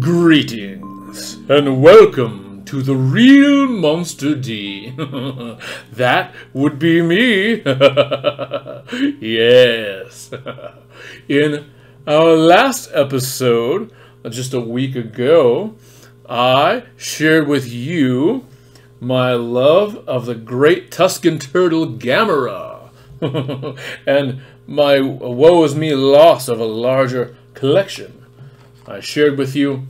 Greetings, and welcome to the real Monster D. That would be me. Yes. In our last episode, just a week ago, I shared with you my love of the great Tuscan turtle Gamera, and my woe is me loss of a larger collection. I shared with you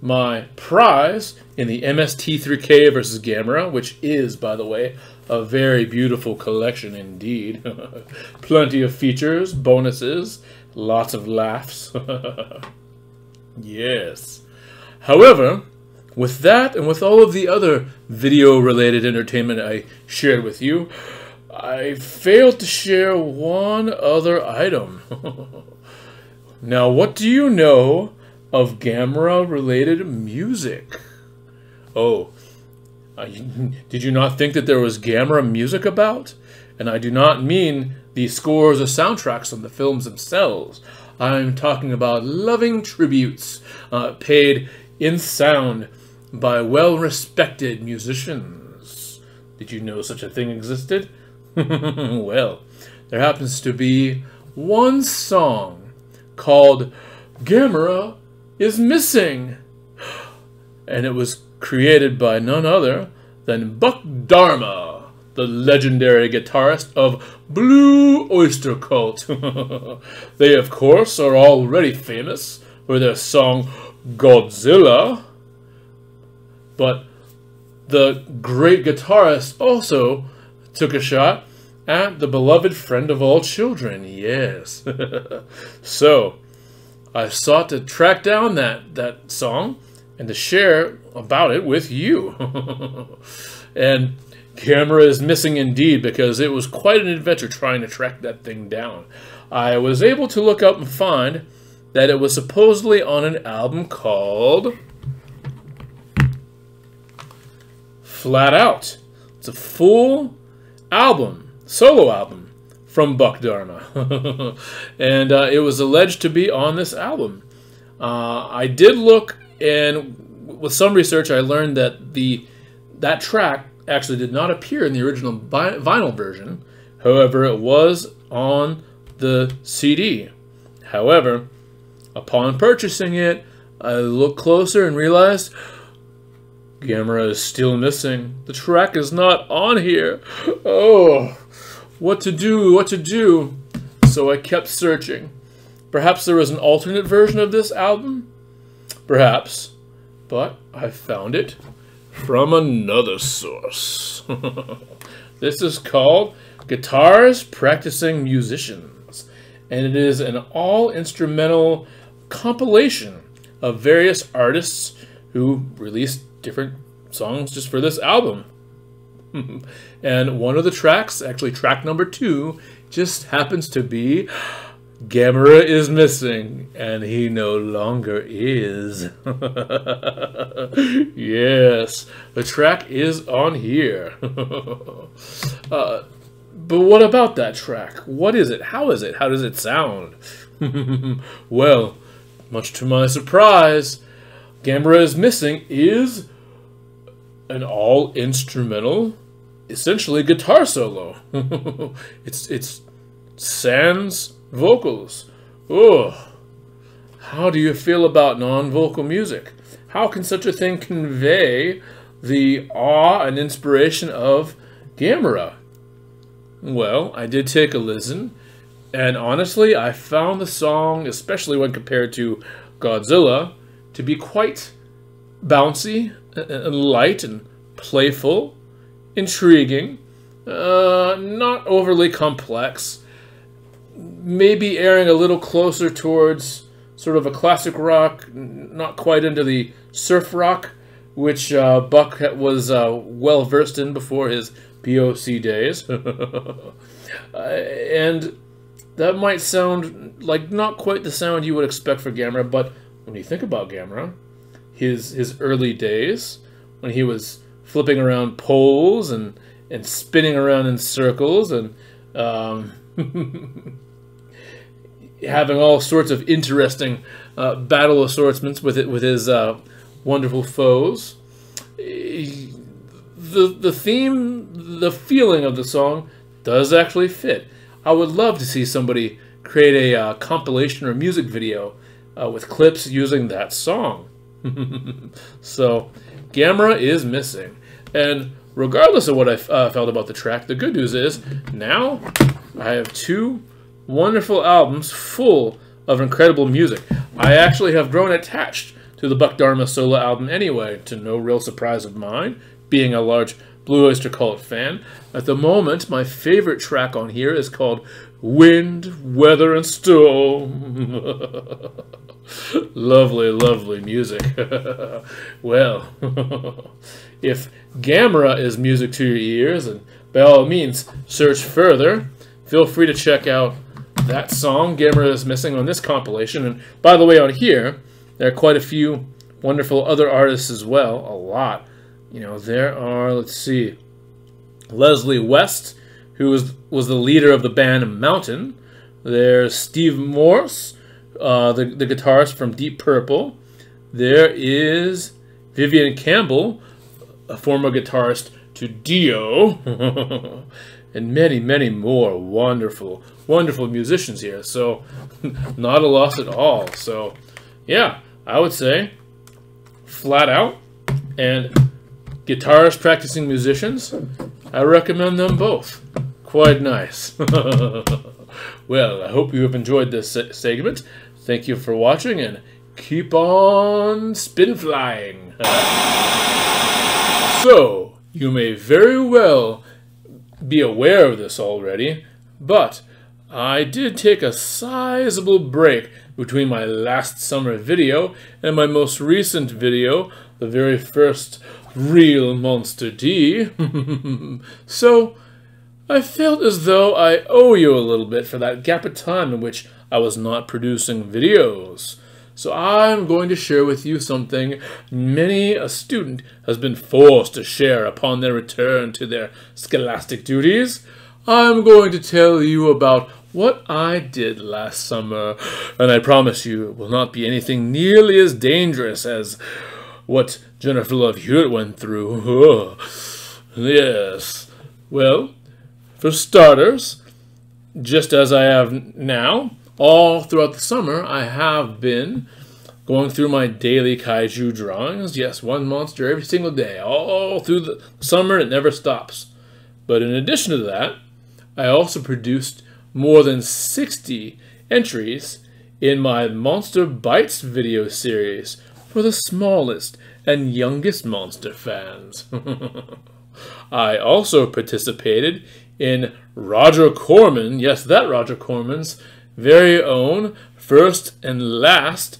my prize in the MST3K versus Gamera, which is, by the way, a very beautiful collection indeed. Plenty of features, bonuses, lots of laughs. Yes. However, with that and with all of the other video-related entertainment I shared with you, I failed to share one other item. Now, what do you know of Gamera-related music? Oh, did you not think that there was Gamera music about? And I do not mean the scores or soundtracks of the films themselves. I'm talking about loving tributes paid in sound by well-respected musicians. Did you know such a thing existed? Well, there happens to be one song called Gamera is Missing, and it was created by none other than Buck Dharma, the legendary guitarist of Blue Oyster Cult. They, of course, are already famous for their song Godzilla, but the great guitarist also took a shot at the beloved friend of all children, yes. So, I sought to track down that song and to share about it with you. And Gamera is Missing indeed, because it was quite an adventure trying to track that thing down. I was able to look up and find that it was supposedly on an album called Flat Out. It's a full album, solo album, from Buck Dharma. And it was alleged to be on this album. I did look, and with some research I learned that that track actually did not appear in the original vinyl version. However, it was on the CD. However, upon purchasing it, I looked closer and realized Gamera is still missing. The track is not on here. Oh, what to do, what to do? So I kept searching. Perhaps there was an alternate version of this album? Perhaps. But I found it from another source. This is called Guitars Practicing Musicians, and it is an all-instrumental compilation of various artists who released different songs just for this album. And one of the tracks, actually track number 2, just happens to be Gamera is Missing, and he no longer is. Yes, the track is on here. But what about that track? What is it? How is it? How does it sound? Well, much to my surprise, Gamera is Missing is an all-instrumental, essentially guitar solo. It's sans vocals. Oh, how do you feel about non-vocal music? How can such a thing convey the awe and inspiration of Gamera? Well, I did take a listen, and honestly, I found the song, especially when compared to Godzilla, to be quite bouncy and light and playful, intriguing, not overly complex, maybe erring a little closer towards sort of a classic rock, not quite into the surf rock, which Buck was well versed in before his POC days. And that might sound like not quite the sound you would expect for Gamera, but when you think about Gamera, his early days, when he was flipping around poles and spinning around in circles, and having all sorts of interesting battle assortments with his wonderful foes. The theme, the feeling of the song does actually fit. I would love to see somebody create a compilation or music video with clips using that song. So, Gamera is missing. And regardless of what I felt about the track, the good news is now I have 2 wonderful albums full of incredible music. I actually have grown attached to the Buck Dharma solo album anyway, to no real surprise of mine, being a large Blue Oyster Cult fan. At the moment, my favorite track on here is called Wind, Weather, and Storm. Lovely, lovely music. Well, if Gamera is music to your ears, and by all means, search further, feel free to check out that song, Gamera is Missing, on this compilation. And by the way, on here, there are quite a few wonderful other artists as well. A lot. You know, there are, let's see, Leslie West, who was the leader of the band Mountain. There's Steve Morse, the guitarist from Deep Purple. There is Vivian Campbell, a former guitarist to Dio. And many, many more wonderful, wonderful musicians here. So, not a loss at all. So, yeah, I would say, flat out, and guitarist practicing musicians, I recommend them both. Quite nice. Well, I hope you have enjoyed this segment. Thank you for watching, and keep on spin flying. So, you may very well be aware of this already, but I did take a sizable break between my last summer video and my most recent video, the very first real Monster D. So I felt as though I owe you a little bit for that gap of time in which I was not producing videos. So I'm going to share with you something many a student has been forced to share upon their return to their scholastic duties. I'm going to tell you about what I did last summer, and I promise you it will not be anything nearly as dangerous as what Jennifer Love Hewitt went through. Yes. Well, for starters, just as I have now, all throughout the summer, I have been going through my daily kaiju drawings. Yes, one monster every single day, all through the summer. It never stops. But in addition to that, I also produced more than 60 entries in my Monster Bites video series for the smallest and youngest monster fans. I also participated in Roger Corman, yes, that Roger Corman's very own first and last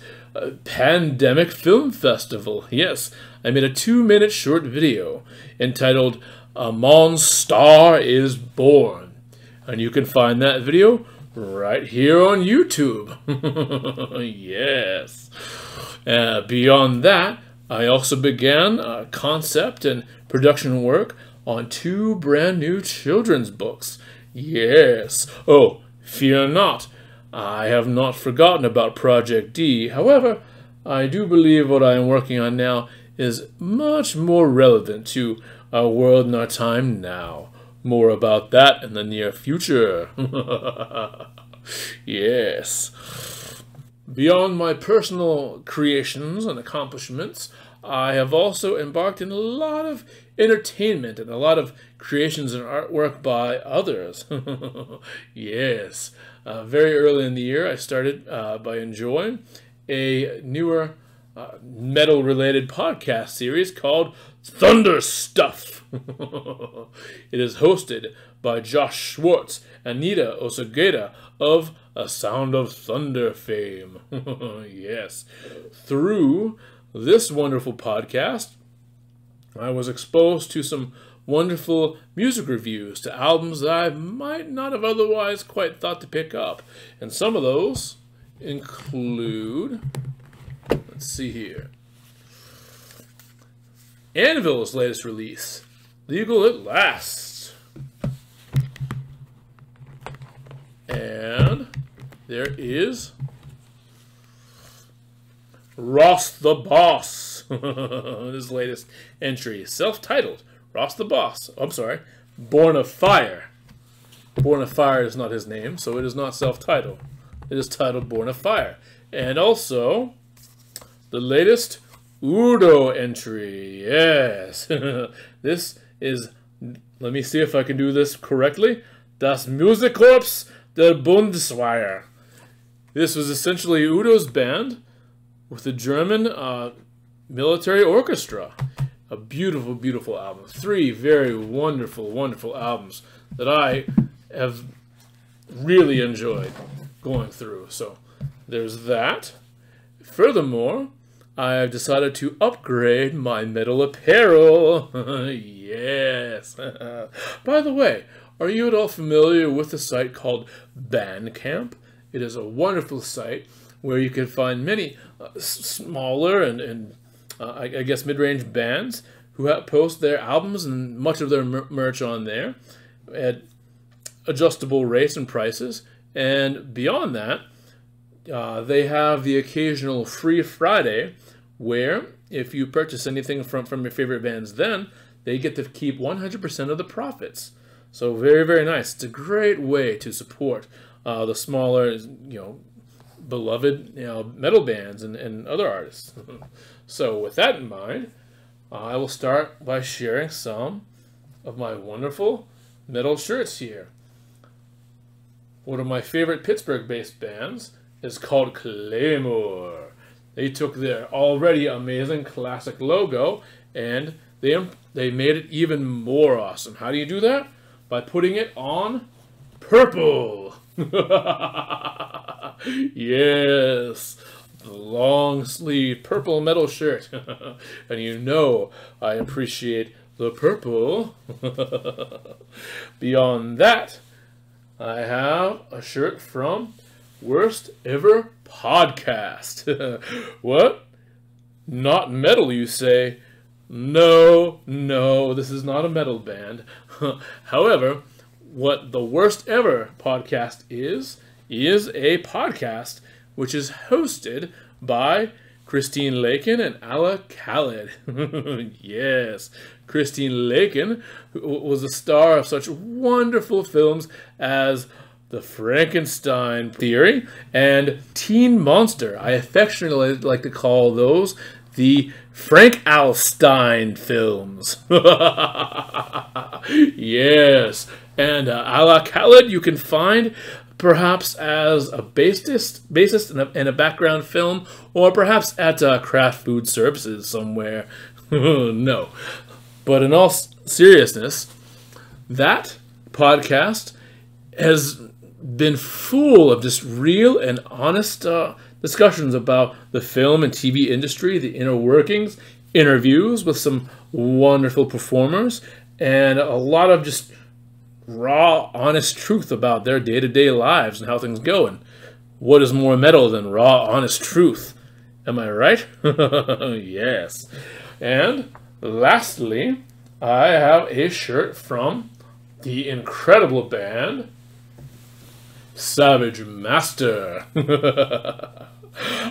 Pandemic Film Festival. Yes, I made a 2-minute short video entitled A Monstar is Born. And you can find that video right here on YouTube. Yes. Beyond that, I also began concept and production work on 2 brand new children's books. Yes. Oh, fear not. I have not forgotten about Project D. However, I do believe what I am working on now is much more relevant to our world and our time now. More about that in the near future. Yes. Beyond my personal creations and accomplishments, I have also embarked in a lot of entertainment and a lot of creations and artwork by others. Yes. Very early in the year, I started by enjoying a newer metal-related podcast series called Thunder Stuff. It is hosted by Josh Schwartz and Nita Osageda of A Sound of Thunder fame. Yes. Through this wonderful podcast, I was exposed to some wonderful music reviews to albums that I might not have otherwise quite thought to pick up. And some of those include, let's see here, Anvil's latest release, Legal at Last. And there is Ross the Boss. His latest entry, self-titled, Ross the Boss. I'm sorry, Born of Fire. Born of Fire is not his name, so it is not self-titled. It is titled Born of Fire. And also, the latest Udo entry. Yes. This is, let me see if I can do this correctly. Das Musikkorps der Bundeswehr. This was essentially Udo's band with the German military orchestra. A beautiful, beautiful album. 3 very wonderful, wonderful albums that I have really enjoyed going through. So there's that. Furthermore, I have decided to upgrade my metal apparel. Yes. By the way, are you at all familiar with a site called Bandcamp? It is a wonderful site where you can find many smaller and I guess mid-range bands who post their albums and much of their merch on there at adjustable rates and prices. And beyond that, they have the occasional Free Friday where if you purchase anything from your favorite bands, then they get to keep 100% of the profits. So very, very nice. It's a great way to support the smaller, beloved, metal bands and other artists. So with that in mind, I will start by sharing some of my wonderful metal shirts here. One of my favorite Pittsburgh-based bands is called Claymore. They took their already amazing classic logo and they made it even more awesome. How do you do that? By putting it on purple. Yes, the long sleeve purple metal shirt. And you know I appreciate the purple. Beyond that, I have a shirt from Worst Ever Podcast. What? Not metal, you say? No, this is not a metal band. However, what the Worst Ever Podcast is a podcast which is hosted by Christine Lakin and Ala Khaled. Yes, Christine Lakin was the star of such wonderful films as The Frankenstein Theory and Teen Monster. I affectionately like to call those the Frank Alstein films. Yes, and Ala Khaled you can find perhaps as a bassist in a background film, or perhaps at Kraft Food Services somewhere. No. But in all seriousness, that podcast has been full of just real and honest discussions about the film and TV industry, the inner workings, interviews with some wonderful performers, and a lot of just raw, honest truth about their day-to-day lives and how things go. And what is more metal than raw, honest truth? Am I right? Yes. And lastly, I have a shirt from the incredible band Savage Master.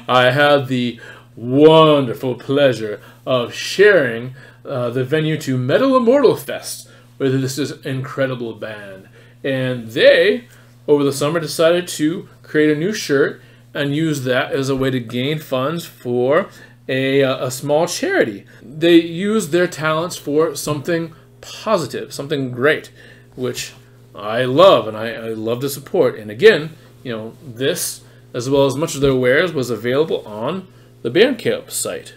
I had the wonderful pleasure of sharing the venue to Metal Immortal Fest with this incredible band. And they, over the summer, decided to create a new shirt and use that as a way to gain funds for a small charity. They used their talents for something positive, something great, which I love and I love to support. And again, this, as well as much of their wares, was available on the Bandcamp site.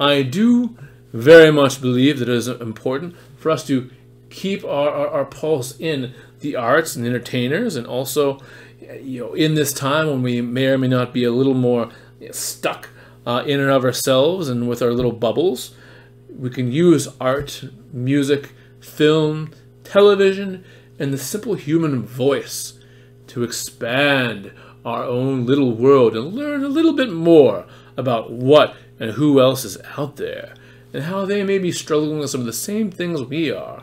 I do very much believe that it is important for us to keep our pulse in the arts and entertainers, and also, in this time when we may or may not be a little more stuck in and of ourselves and with our little bubbles, we can use art, music, film, television, and the simple human voice to expand our own little world and learn a little bit more about what and who else is out there, and how they may be struggling with some of the same things we are,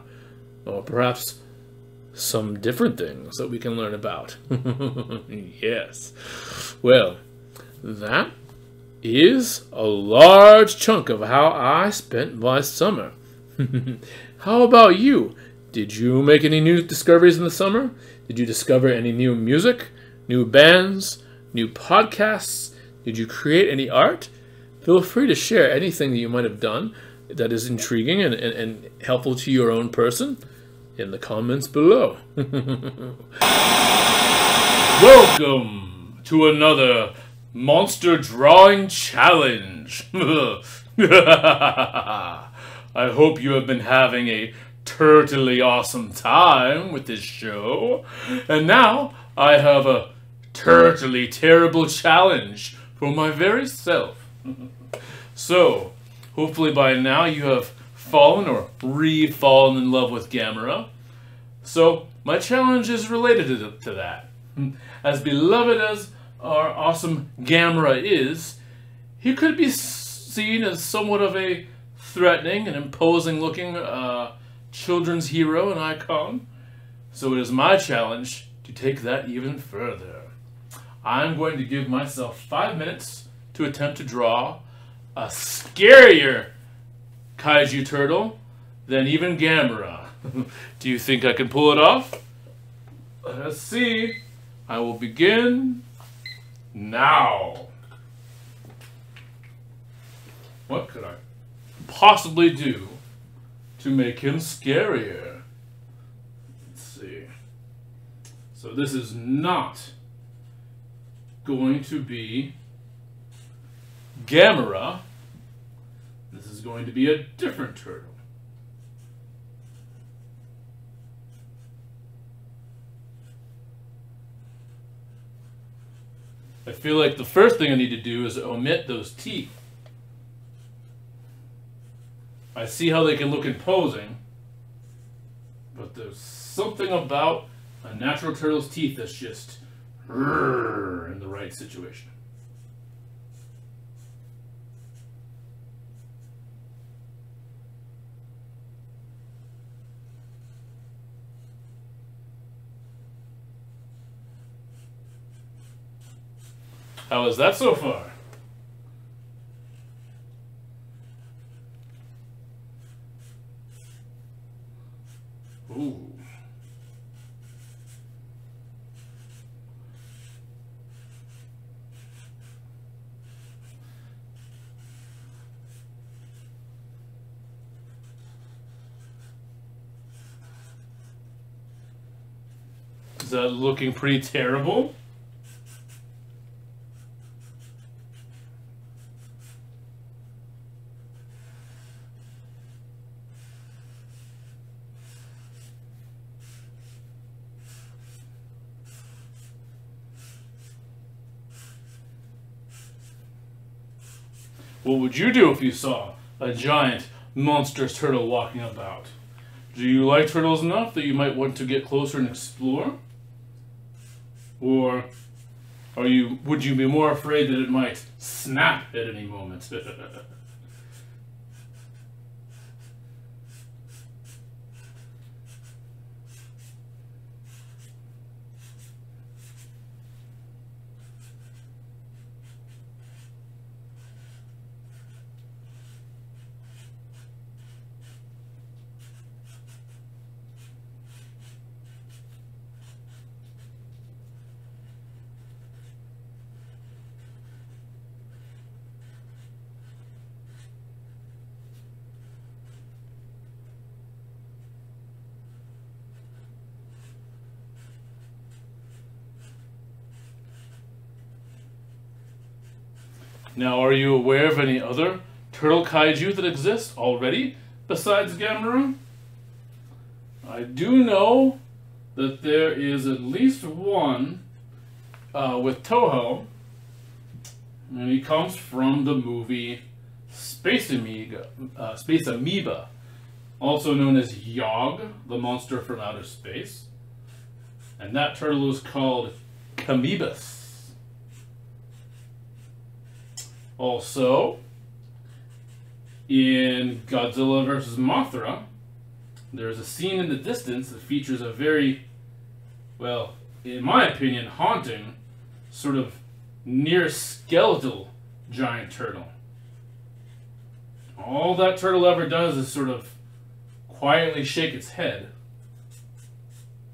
or perhaps some different things that we can learn about. Yes. Well, that is a large chunk of how I spent my summer. How about you? Did you make any new discoveries in the summer? Did you discover any new music, new bands, new podcasts? Did you create any art? Feel free to share anything that you might have done that is intriguing and helpful to your own person in the comments below. Welcome to another monster drawing challenge. I hope you have been having a turtly awesome time with this show. And now I have a turtly terrible challenge for my very self. So, hopefully by now you have fallen or re-fallen in love with Gamera. So, my challenge is related to that. As beloved as our awesome Gamera is, he could be seen as somewhat of a threatening and imposing looking children's hero and icon. So it is my challenge to take that even further. I'm going to give myself 5 minutes to attempt to draw a scarier kaiju turtle than even Gamera. Do you think I can pull it off? Let's see. I will begin now. What could I possibly do to make him scarier? Let's see. So this is not going to be Gamera. This is going to be a different turtle. I feel like the first thing I need to do is omit those teeth. I see how they can look imposing, but there's something about a natural turtle's teeth that's just in the right situation. How is that so far? Ooh. Is that looking pretty terrible? What would you do if you saw a giant, monstrous turtle walking about? Do you like turtles enough that you might want to get closer and explore? Or would you be more afraid that it might snap at any moment? Now, are you aware of any other turtle kaiju that exist already besides Gamera? I do know that there is at least one with Toho, and he comes from the movie Space Amoeba, also known as Yog, the monster from outer space. And that turtle is called Camebus. Also, in Godzilla vs. Mothra, There's a scene in the distance that features a very, well, in my opinion, haunting, sort of near skeletal giant turtle. All that turtle ever does is sort of quietly shake its head.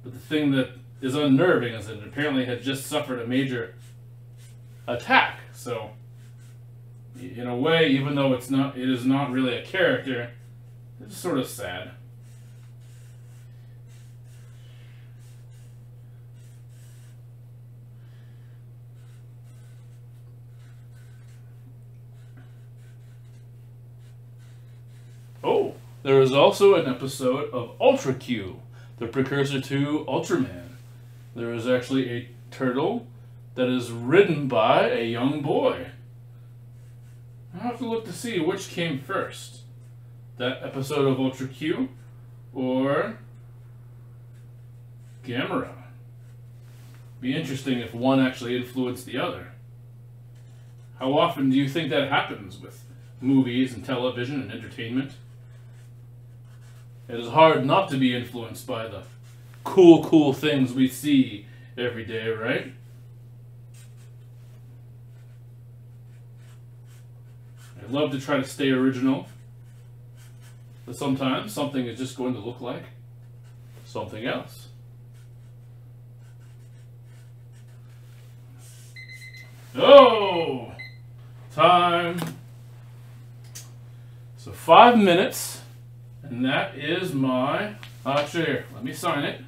But the thing that is unnerving is that it apparently had just suffered a major attack. So, in a way, even though it is not really a character, it's sort of sad. Oh, there is also an episode of Ultra Q, the precursor to Ultraman. There is actually a turtle that is ridden by a young boy. I'll have to look to see which came first. That episode of Ultra Q or Gamera. Be interesting if one actually influenced the other. How often do you think that happens with movies and television and entertainment? It is hard not to be influenced by the cool things we see every day, right? I love to try to stay original, but sometimes something is just going to look like something else. Oh! Time. So 5 minutes. And that is my, actually here, let me sign it.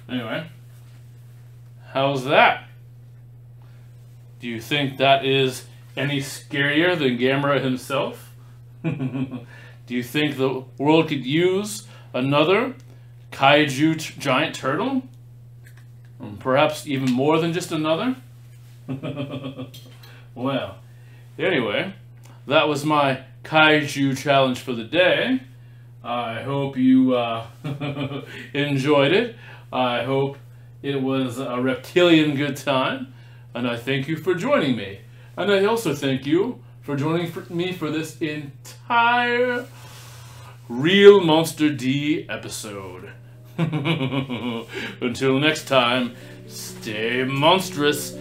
Anyway, how's that? Do you think that is any scarier than Gamera himself? Do you think the world could use another kaiju giant turtle? Perhaps even more than just another? Well, anyway, that was my kaiju challenge for the day. I hope you enjoyed it. I hope it was a reptilian good time. And I thank you for joining me. And I also thank you for joining me for this entire Real Monster D episode. Until next time, stay monstrous.